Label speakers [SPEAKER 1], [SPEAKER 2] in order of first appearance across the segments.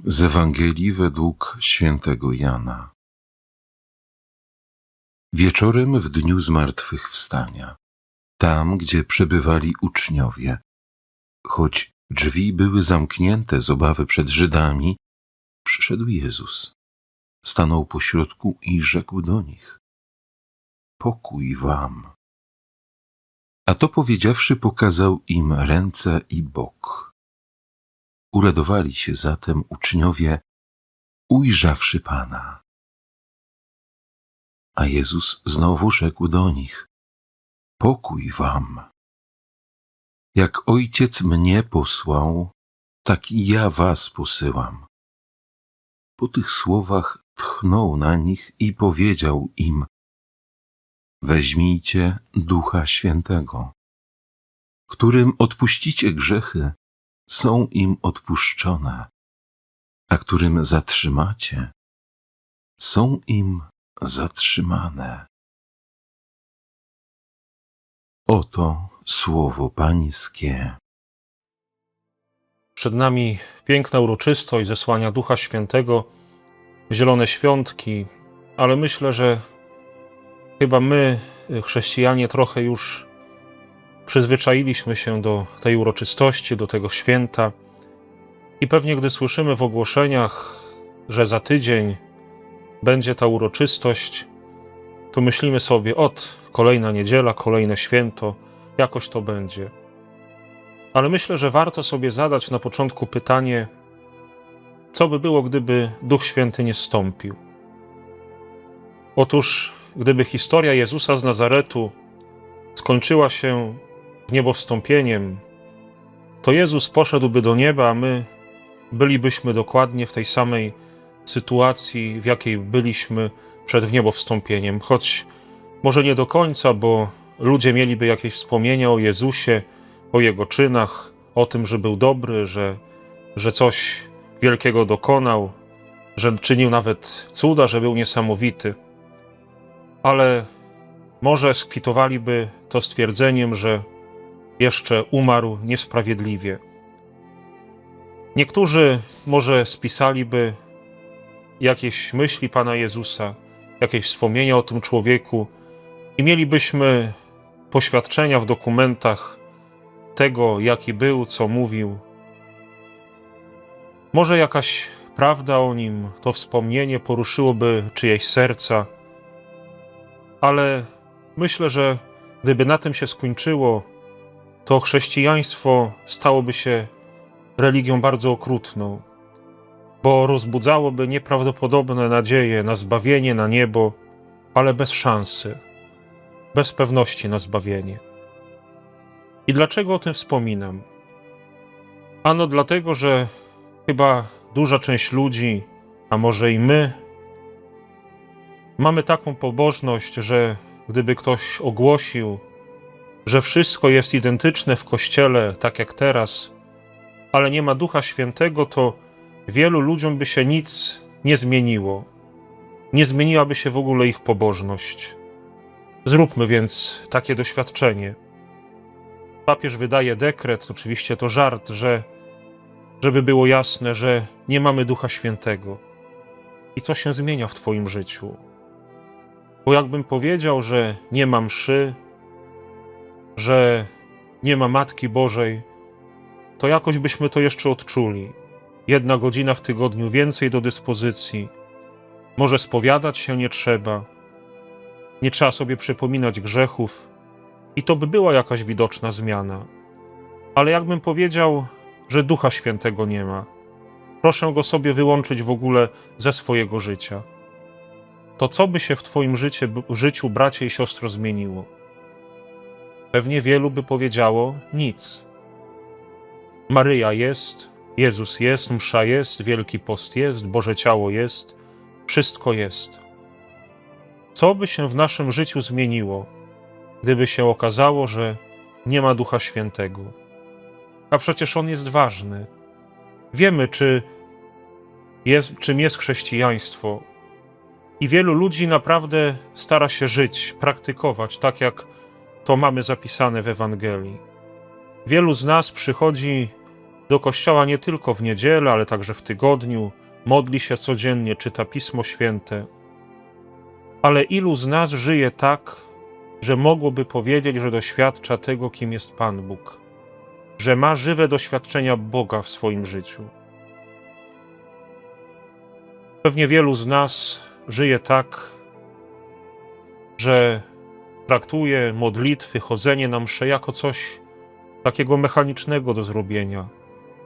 [SPEAKER 1] Z Ewangelii według świętego Jana. Wieczorem w dniu zmartwychwstania, tam, gdzie przebywali uczniowie, choć drzwi były zamknięte z obawy przed Żydami, przyszedł Jezus. Stanął pośrodku i rzekł do nich: Pokój wam. A to powiedziawszy, pokazał im ręce i bok. Uradowali się zatem uczniowie, ujrzawszy Pana. A Jezus znowu rzekł do nich: Pokój wam. Jak Ojciec mnie posłał, tak i ja was posyłam. Po tych słowach tchnął na nich i powiedział im: Weźmijcie Ducha Świętego. Którym odpuścicie grzechy, są im odpuszczone, a którym zatrzymacie, są im zatrzymane. Oto słowo Pańskie.
[SPEAKER 2] Przed nami piękna uroczystość zesłania Ducha Świętego, zielone świątki, ale myślę, że chyba my, chrześcijanie, trochę już przyzwyczailiśmy się do tej uroczystości, do tego święta i pewnie gdy słyszymy w ogłoszeniach, że za tydzień będzie ta uroczystość, to myślimy sobie: kolejna niedziela, kolejne święto, jakoś to będzie. Ale myślę, że warto sobie zadać na początku pytanie, co by było, gdyby Duch Święty nie zstąpił? Otóż, gdyby historia Jezusa z Nazaretu skończyła się niebowstąpieniem, to Jezus poszedłby do nieba, a my bylibyśmy dokładnie w tej samej sytuacji, w jakiej byliśmy przed wniebowstąpieniem. Choć może nie do końca, bo ludzie mieliby jakieś wspomnienia o Jezusie, o Jego czynach, o tym, że był dobry, że coś wielkiego dokonał, że czynił nawet cuda, że był niesamowity. Ale może skwitowaliby to stwierdzeniem, że jeszcze umarł niesprawiedliwie. Niektórzy może spisaliby jakieś myśli Pana Jezusa, jakieś wspomnienia o tym człowieku i mielibyśmy poświadczenia w dokumentach tego, jaki był, co mówił. Może jakaś prawda o nim, to wspomnienie poruszyłoby czyjeś serca, ale myślę, że gdyby na tym się skończyło, to chrześcijaństwo stałoby się religią bardzo okrutną, bo rozbudzałoby nieprawdopodobne nadzieje na zbawienie, na niebo, ale bez szansy, bez pewności na zbawienie. I dlaczego o tym wspominam? Ano dlatego, że chyba duża część ludzi, a może i my, mamy taką pobożność, że gdyby ktoś ogłosił, że wszystko jest identyczne w Kościele, tak jak teraz, ale nie ma Ducha Świętego, to wielu ludziom by się nic nie zmieniło. Nie zmieniłaby się w ogóle ich pobożność. Zróbmy więc takie doświadczenie. Papież wydaje dekret, oczywiście to żart, żeby było jasne, że nie mamy Ducha Świętego. I co się zmienia w twoim życiu? Bo jakbym powiedział, że nie ma mszy, że nie ma Matki Bożej, to jakoś byśmy to jeszcze odczuli. 1 godzina w tygodniu więcej do dyspozycji. Może spowiadać się nie trzeba. Nie trzeba sobie przypominać grzechów. I to by była jakaś widoczna zmiana. Ale jakbym powiedział, że Ducha Świętego nie ma, proszę go sobie wyłączyć w ogóle ze swojego życia, to co by się w twoim życiu, bracie i siostro, zmieniło? Pewnie wielu by powiedziało: nic. Maryja jest, Jezus jest, msza jest, Wielki Post jest, Boże Ciało jest, wszystko jest. Co by się w naszym życiu zmieniło, gdyby się okazało, że nie ma Ducha Świętego? A przecież On jest ważny. Wiemy, czym jest chrześcijaństwo. I wielu ludzi naprawdę stara się żyć, praktykować, tak jak to mamy zapisane w Ewangelii. Wielu z nas przychodzi do kościoła nie tylko w niedzielę, ale także w tygodniu, modli się codziennie, czyta Pismo Święte. Ale ilu z nas żyje tak, że mogłoby powiedzieć, że doświadcza tego, kim jest Pan Bóg, że ma żywe doświadczenia Boga w swoim życiu? Pewnie wielu z nas żyje tak, że traktuje modlitwy, chodzenie na msze jako coś takiego mechanicznego do zrobienia.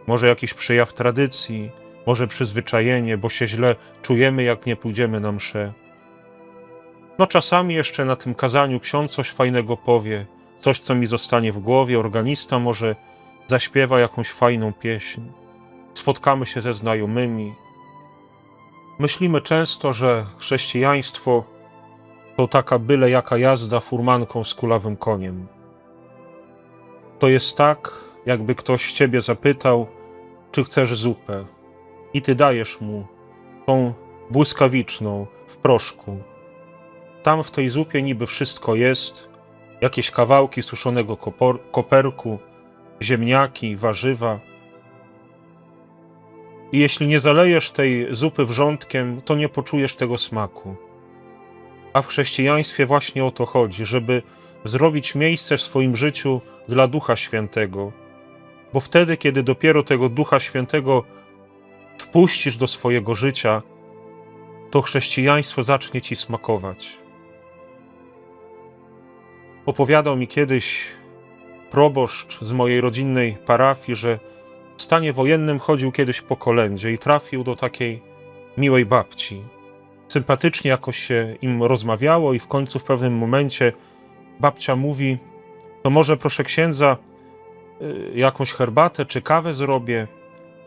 [SPEAKER 2] Może jakiś przejaw tradycji, może przyzwyczajenie, bo się źle czujemy, jak nie pójdziemy na mszę. No czasami jeszcze na tym kazaniu ksiądz coś fajnego powie, coś, co mi zostanie w głowie, organista może zaśpiewa jakąś fajną pieśń. Spotkamy się ze znajomymi. Myślimy często, że chrześcijaństwo to taka byle jaka jazda furmanką z kulawym koniem. To jest tak, jakby ktoś ciebie zapytał, czy chcesz zupę, i ty dajesz mu tą błyskawiczną w proszku. Tam w tej zupie niby wszystko jest, jakieś kawałki suszonego koperku, ziemniaki, warzywa. I jeśli nie zalejesz tej zupy wrzątkiem, to nie poczujesz tego smaku. A w chrześcijaństwie właśnie o to chodzi, żeby zrobić miejsce w swoim życiu dla Ducha Świętego. Bo wtedy, kiedy dopiero tego Ducha Świętego wpuścisz do swojego życia, to chrześcijaństwo zacznie ci smakować. Opowiadał mi kiedyś proboszcz z mojej rodzinnej parafii, że w stanie wojennym chodził kiedyś po kolędzie i trafił do takiej miłej babci. Sympatycznie jakoś się im rozmawiało i w końcu w pewnym momencie babcia mówi: to może proszę księdza, jakąś herbatę czy kawę zrobię,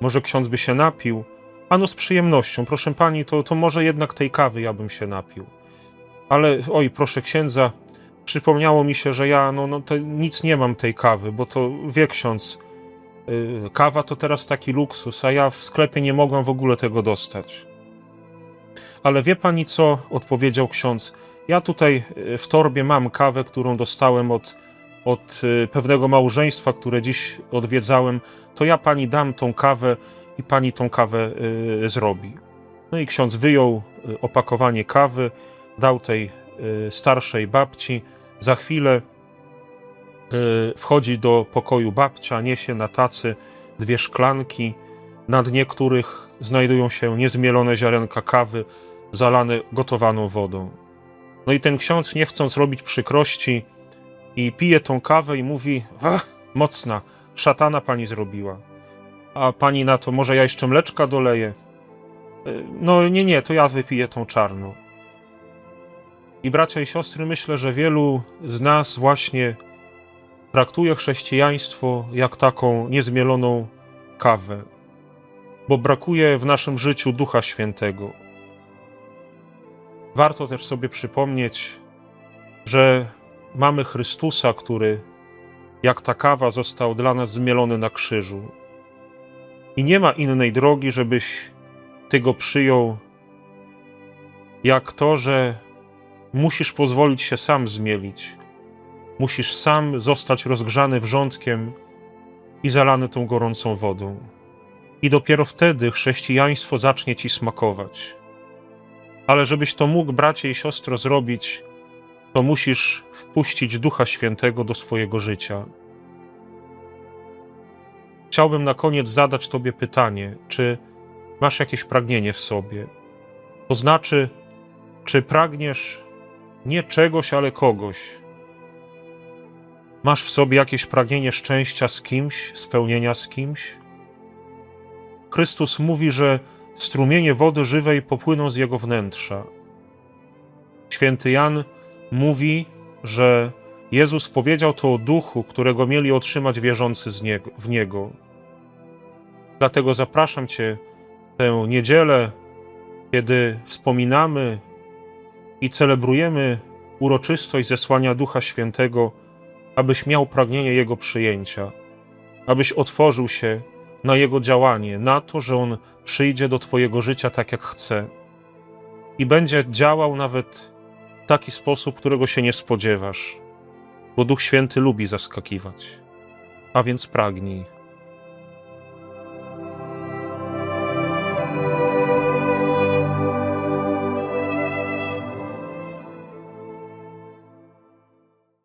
[SPEAKER 2] może ksiądz by się napił. Ano z przyjemnością, proszę pani, to może jednak tej kawy ja bym się napił. Ale oj, proszę księdza, przypomniało mi się, że ja to nic nie mam tej kawy, bo to wie ksiądz, kawa to teraz taki luksus, a ja w sklepie nie mogłam w ogóle tego dostać. Ale wie pani co? Odpowiedział ksiądz. Ja tutaj w torbie mam kawę, którą dostałem od pewnego małżeństwa, które dziś odwiedzałem. To ja pani dam tą kawę i pani tą kawę zrobi. No i ksiądz wyjął opakowanie kawy, dał tej starszej babci. Za chwilę wchodzi do pokoju babcia, niesie na tacy 2 szklanki, na dnie których znajdują się niezmielone ziarenka kawy, zalane gotowaną wodą. No i ten ksiądz, nie chcąc robić przykrości, i pije tą kawę i mówi: mocna, szatana pani zrobiła. A pani na to: może ja jeszcze mleczka doleję? No nie, to ja wypiję tą czarną. I bracia i siostry, myślę, że wielu z nas właśnie traktuje chrześcijaństwo jak taką niezmieloną kawę, bo brakuje w naszym życiu Ducha Świętego. Warto też sobie przypomnieć, że mamy Chrystusa, który jak ta kawa został dla nas zmielony na krzyżu. I nie ma innej drogi, żebyś ty go przyjął, jak to, że musisz pozwolić się sam zmielić. Musisz sam zostać rozgrzany wrzątkiem i zalany tą gorącą wodą. I dopiero wtedy chrześcijaństwo zacznie ci smakować. Ale żebyś to mógł, bracie i siostro, zrobić, to musisz wpuścić Ducha Świętego do swojego życia. Chciałbym na koniec zadać tobie pytanie, czy masz jakieś pragnienie w sobie? To znaczy, czy pragniesz nie czegoś, ale kogoś? Masz w sobie jakieś pragnienie szczęścia z kimś, spełnienia z kimś? Chrystus mówi, że strumienie wody żywej popłyną z jego wnętrza. Święty Jan mówi, że Jezus powiedział to o Duchu, którego mieli otrzymać wierzący w Niego. Dlatego zapraszam Cię tę niedzielę, kiedy wspominamy i celebrujemy uroczystość zesłania Ducha Świętego, abyś miał pragnienie Jego przyjęcia, abyś otworzył się na Jego działanie, na to, że On przyjdzie do Twojego życia tak, jak chce i będzie działał nawet w taki sposób, którego się nie spodziewasz, bo Duch Święty lubi zaskakiwać. A więc pragnij.